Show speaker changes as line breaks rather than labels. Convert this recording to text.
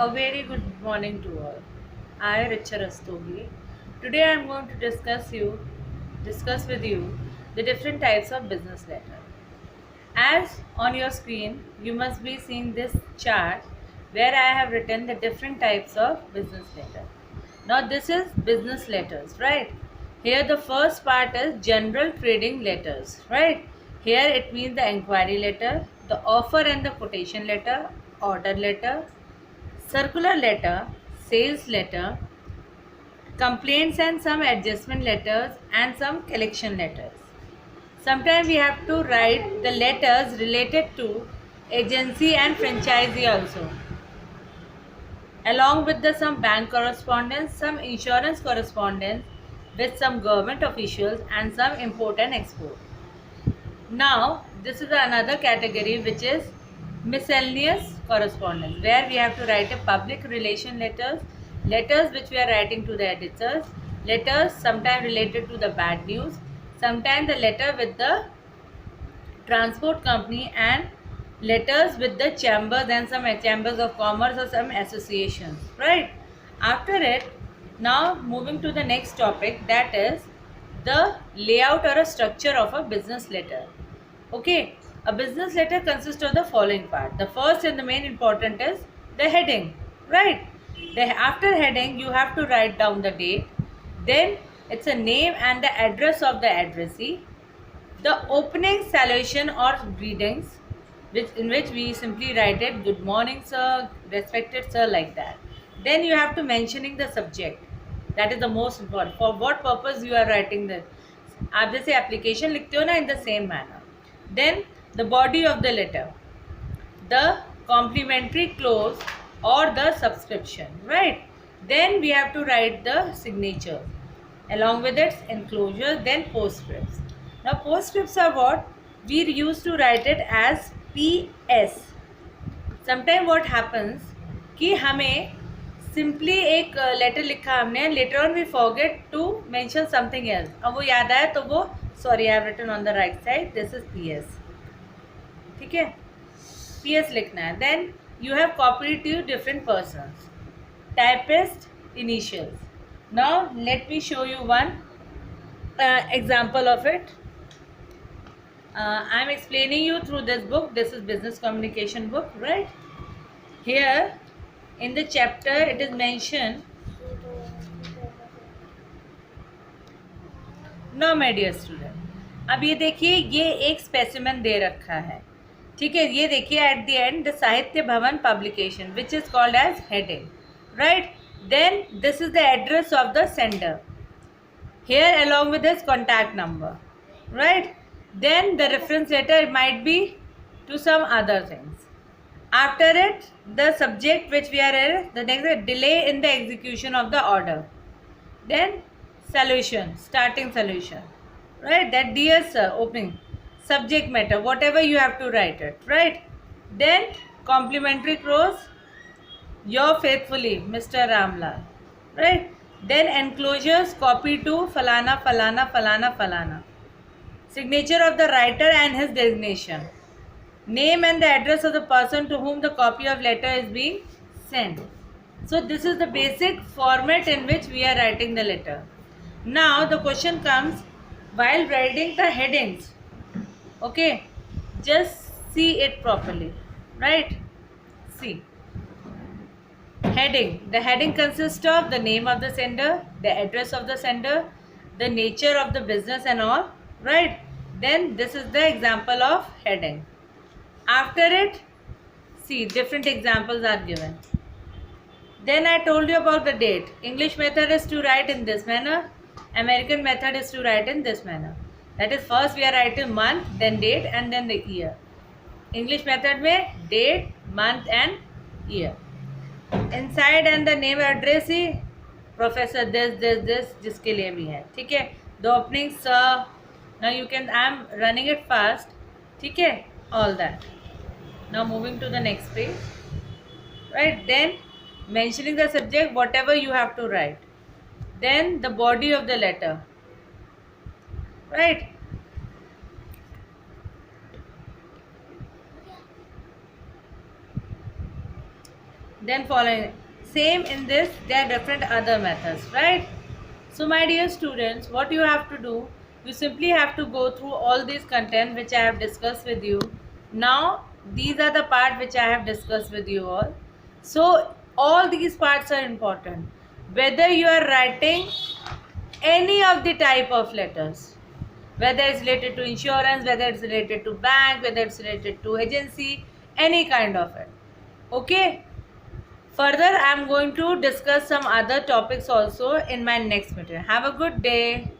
A very good morning to all. I, Richa Rastogi. Today I am going to discuss with you the different types of business letter. As on your screen, you must be seeing this chart where I have written the different types of business letter. Now this is business letters, right? Here the first part is general trading letters, right? Here it means the inquiry letter, the offer and the quotation letter, order letter, circular letter, sales letter, complaints and some adjustment letters, and some collection letters. Sometimes we have to write the letters related to agency and franchisee also, along with the some bank correspondence, some insurance correspondence with some government officials, and some import and export. Now, this is another category which is miscellaneous correspondence, where we have to write a public relation letters, letters which we are writing to the editors, letters sometimes related to the bad news, sometimes the letter with the transport company, and letters with the chambers and some chambers of commerce or some associations, right? After it, now moving to the next topic, that is the layout or a structure of a business letter. Okay, a business letter consists of the following part. The first and the main important is the heading, right? After heading, you have to write down the date. Then it's a name and the address of the addressee. The opening salutation or greetings, in which we simply write it, good morning sir, respected sir, like that. Then you have to mentioning the subject. That is the most important. For what purpose you are writing that? आप जैसे application लिखते हो ना, in the same manner. Then the body of the letter, the complimentary clause or the subscription, right? Then we have to write the signature along with its enclosure, then postscripts. Now postscripts are what? We used to write it as PS. Sometimes what happens कि हमें simply एक letter लिखा हमने, letter on we forget to mention something else, अब वो याद आया तो वो sorry I have written on the right side, this is PS. ठीक है, PS लिखना है. Then you have copied to different persons, typist, initials. Now let me show you one example of it. I am explaining you through this book. This is business communication book, right? Here in the chapter it is mentioned. No my dear student, अब ये देखिए, ये एक specimen दे रखा है, ठीक है. ये देखिए at the end the Sahitya Bhavan publication which is called as heading, right. Then this is the address of the sender here along with his contact number, right? Then the reference letter might be to some other things. After it, the subject which we are in, the next delay in the execution of the order. Then solution, starting solution, right? That dear sir, opening, subject matter, whatever you have to write it, right? Then complimentary clause, your faithfully Mr. Ramlal, right? Then enclosures, copy to falana falana falana falana, signature of the writer and his designation, name and the address of the person to whom the copy of letter is being sent. So this is the basic format in which we are writing the letter. Now the question comes, while writing the headings, okay, just see it properly, right? See, heading. The heading consists of the name of the sender, the address of the sender, the nature of the business and all, right? Then this is the example of heading. After it, see, different examples are given. Then I told you about the date. English method is to write in this manner, American method is to write in this manner. That is, first we are writing month, then date, and then the year. English method में date, month and year. Inside and the name address ही professor this जिसके लिए भी है, ठीक है. The opening sir, now you can, I am running it fast, ठीक है, all that. Now moving to the next page, right. Then mentioning the subject, whatever you have to write. Then the body of the letter, right. then following. Same in this, there are different other methods, right? So my dear students, what you have to do, you simply have to go through all these content which I have discussed with you. Now these are the part which I have discussed with you all. So all these parts are important. Whether you are writing any of the type of letters, whether it's related to insurance, whether it's related to bank, whether it's related to agency, any kind of it. Okay. Further, I am going to discuss some other topics also in my next meeting. Have a good day.